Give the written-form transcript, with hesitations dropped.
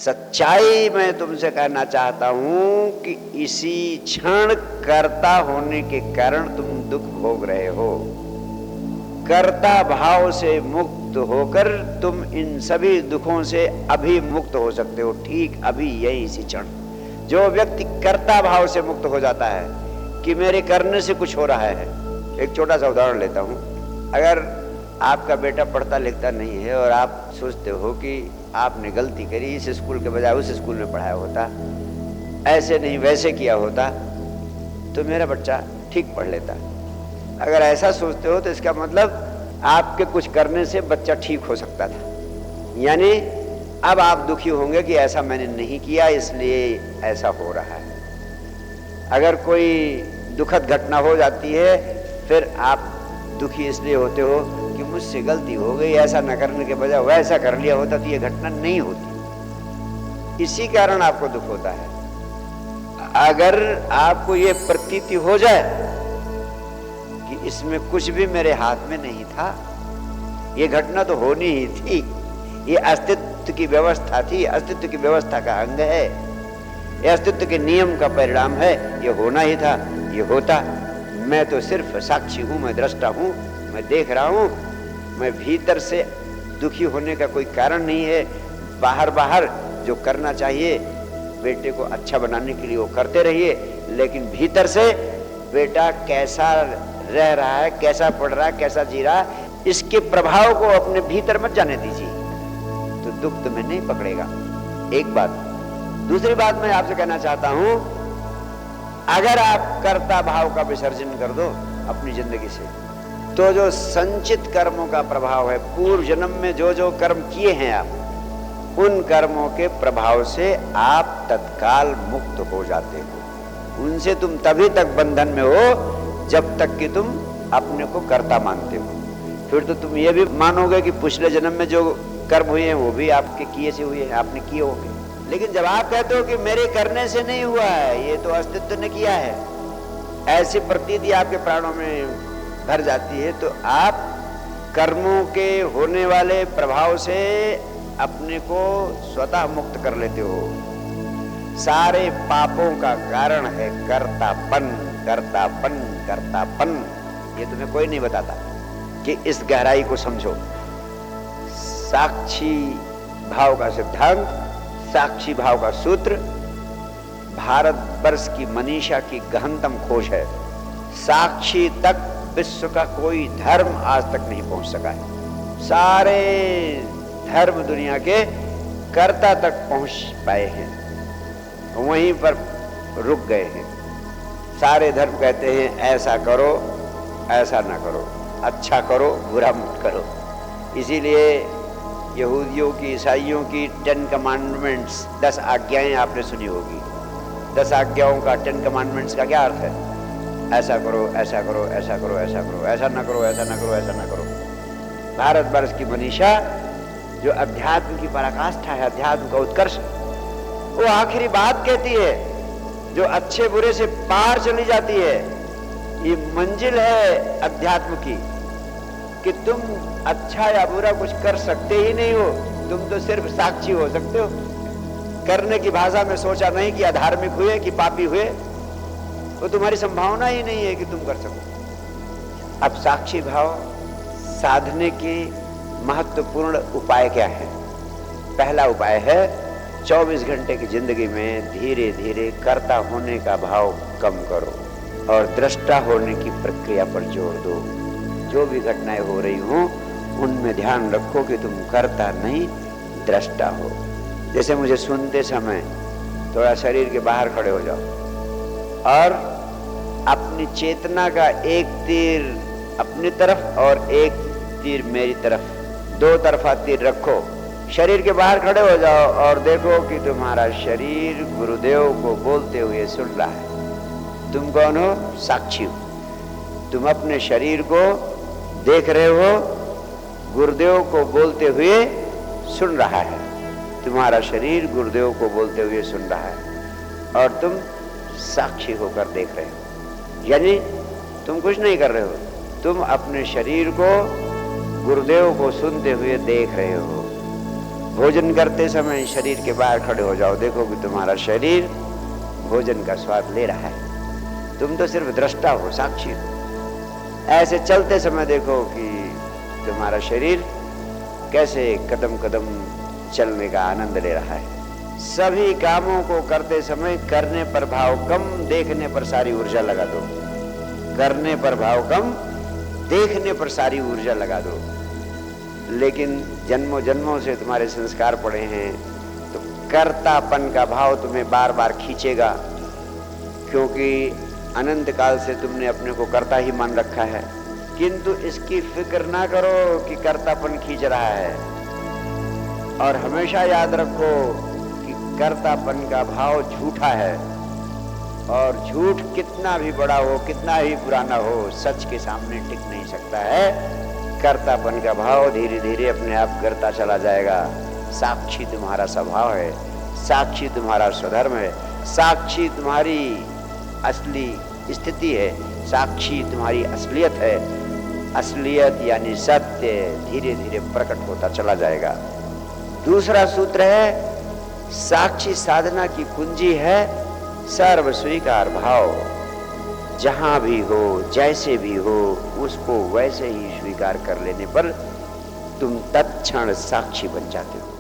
सच्चाई मैं तुमसे कहना चाहता हूं कि इसी क्षण कर्ता होने के कारण तुम दुख भोग रहे हो। कर्ता भाव से मुक्त होकर तुम इन सभी दुखों से अभी मुक्त हो सकते हो, ठीक अभी, यही इसी क्षण। जो व्यक्ति कर्ता भाव से मुक्त हो जाता है कि मेरे करने से कुछ हो रहा है। एक छोटा सा उदाहरण लेता हूं। अगर आपका बेटा पढ़ता लिखता नहीं है और आप सोचते हो कि आपने गलती करी, इस स्कूल के बजाय उस स्कूल में पढ़ाया होता, ऐसे नहीं वैसे किया होता तो मेरा बच्चा ठीक पढ़ लेता। अगर ऐसा सोचते हो तो इसका मतलब आपके कुछ करने से बच्चा ठीक हो सकता था। यानी अब आप दुखी होंगे कि ऐसा मैंने नहीं किया इसलिए ऐसा हो रहा है। अगर कोई दुखद घटना हो जाती है फिर आप दुखी इसलिए होते हो कि मुझसे गलती हो गई, ऐसा न करने के बजाय वैसा कर लिया होता तो ये घटना नहीं होती। इसी कारण आपको दुख होता है। अगर आपको ये प्रतीति हो जाए कि इसमें कुछ भी मेरे हाथ में नहीं था, ये घटना तो होनी ही थी, ये अस्तित्व की व्यवस्था थी, अस्तित्व की व्यवस्था का अंग है, ये अस्तित्व के नियम का परिणाम है, ये होना ही था, ये होता। मैं तो सिर्फ साक्षी हूं, मैं दृष्टा हूं, मैं देख रहा हूं। मैं भीतर से दुखी होने का कोई कारण नहीं है। बाहर बाहर जो करना चाहिए बेटे को अच्छा बनाने के लिए वो करते रहिए, लेकिन भीतर से बेटा कैसा रह रहा है, कैसा पढ़ रहा है, कैसा जी रहा है, इसके प्रभाव को अपने भीतर मत जाने दीजिए, तो दुख तुम्हें नहीं पकड़ेगा। एक बात। दूसरी बात मैं आपसे कहना चाहता हूं, अगर आप कर्ता भाव का विसर्जन कर दो अपनी जिंदगी से, तो जो संचित कर्मों का प्रभाव है, पूर्व जन्म में जो जो कर्म किए हैं आप, उन कर्मों के प्रभाव से आप तत्काल मुक्त हो जाते हो। उनसे तुम तभी तक बंधन में हो जब तक कि तुम अपने को कर्ता मानते हो। फिर तो तुम ये भी मानोगे कि पिछले जन्म में जो कर्म हुए हैं वो भी आपके किए से हुए हैं, आपने किए होंगे। लेकिन जब आप कहते हो कि मेरे करने से नहीं हुआ है, ये तो अस्तित्व ने किया है, ऐसी प्रतीति आपके प्राणों में भर जाती है, तो आप कर्मों के होने वाले प्रभाव से अपने को स्वतः मुक्त कर लेते हो। सारे पापों का कारण है कर्तापन, कर्तापन, कर्तापन। ये तुम्हें कोई नहीं बताता कि इस गहराई को समझो। साक्षी भाव का सिद्धांत, साक्षी भाव का सूत्र भारतवर्ष की मनीषा की गहनतम खोज है। साक्षी तक विश्व का कोई धर्म आज तक नहीं पहुंच सका है। सारे धर्म दुनिया के कर्ता तक पहुंच पाए हैं, वहीं पर रुक गए हैं। सारे धर्म कहते हैं ऐसा करो, ऐसा ना करो, अच्छा करो, बुरा मत करो। इसीलिए यहूदियों की, ईसाइयों की 10 कमांडमेंट्स, 10 आज्ञाएं आपने सुनी होगी। 10 आज्ञाओं का, 10 कमांडमेंट्स का क्या अर्थ है? ऐसा करो, ऐसा करो, ऐसा करो, ऐसा करो, ऐसा ना करो, ऐसा ना करो, ऐसा ना करो। भारतवर्ष की मनीषा जो अध्यात्म की पराकाष्ठा है, अध्यात्म का उत्कर्ष, वो आखिरी बात कहती है जो अच्छे बुरे से पार चली जाती है। ये मंजिल है अध्यात्म की कि तुम अच्छा या बुरा कुछ कर सकते ही नहीं हो, तुम तो सिर्फ साक्षी हो सकते हो। करने की भाषा में सोचा नहीं कि अधार्मिक हुए कि पापी हुए, वो तुम्हारी संभावना ही नहीं है कि तुम कर सको। अब साक्षी भाव साधने के महत्वपूर्ण उपाय क्या है? पहला उपाय है 24 घंटे की जिंदगी में धीरे धीरे कर्ता होने का भाव कम करो और दृष्टा होने की प्रक्रिया पर जोर दो। जो भी घटनाएं हो रही हों उनमें ध्यान रखो कि तुम कर्ता नहीं, दृष्टा हो। जैसे मुझे सुनते समय थोड़ा शरीर के बाहर खड़े हो जाओ और अपनी चेतना का एक तीर अपनी तरफ और एक तीर मेरी तरफ, 2 तरफा तीर रखो। शरीर के बाहर खड़े हो जाओ और देखो कि तुम्हारा शरीर गुरुदेव को बोलते हुए सुन रहा है। तुम कौन हो? साक्षी हो। तुम अपने शरीर को देख रहे हो, गुरुदेव को बोलते हुए सुन रहा है। तुम्हारा शरीर गुरुदेव को बोलते हुए सुन रहा है और तुम साक्षी होकर देख रहे हो। यानी तुम कुछ नहीं कर रहे हो, तुम अपने शरीर को गुरुदेव को सुनते हुए देख रहे हो। भोजन करते समय शरीर के बाहर खड़े हो जाओ, देखो कि तुम्हारा शरीर भोजन का स्वाद ले रहा है, तुम तो सिर्फ दृष्टा हो, साक्षी हो। ऐसे चलते समय देखो कि तुम्हारा शरीर कैसे कदम कदम चलने का आनंद ले रहा है। सभी कामों को करते समय करने पर भाव कम, देखने पर सारी ऊर्जा लगा दो। करने पर भाव कम, देखने पर सारी ऊर्जा लगा दो। लेकिन जन्मों जन्मों से तुम्हारे संस्कार पड़े हैं, तो कर्तापन का भाव तुम्हें बार बार खींचेगा, क्योंकि अनंत काल से तुमने अपने को कर्ता ही मान रखा है। किंतु इसकी फिक्र ना करो कि कर्तापन खींच रहा है, और हमेशा याद रखो कि कर्तापन का भाव झूठा है, और झूठ कितना भी बड़ा हो, कितना भी पुराना हो, सच के सामने टिक नहीं सकता है। कर्तापन का भाव धीरे धीरे अपने आप करता चला जाएगा। साक्षी तुम्हारा स्वभाव है, साक्षी तुम्हारा स्वधर्म है, साक्षी तुम्हारी असली स्थिति है, साक्षी तुम्हारी असलियत है। असलियत यानी सत्य धीरे धीरे प्रकट होता चला जाएगा। दूसरा सूत्र है, साक्षी साधना की कुंजी है सर्व स्वीकार भाव। जहां भी हो, जैसे भी हो, उसको वैसे ही स्वीकार कर लेने पर तुम तत्क्षण साक्षी बन जाते हो।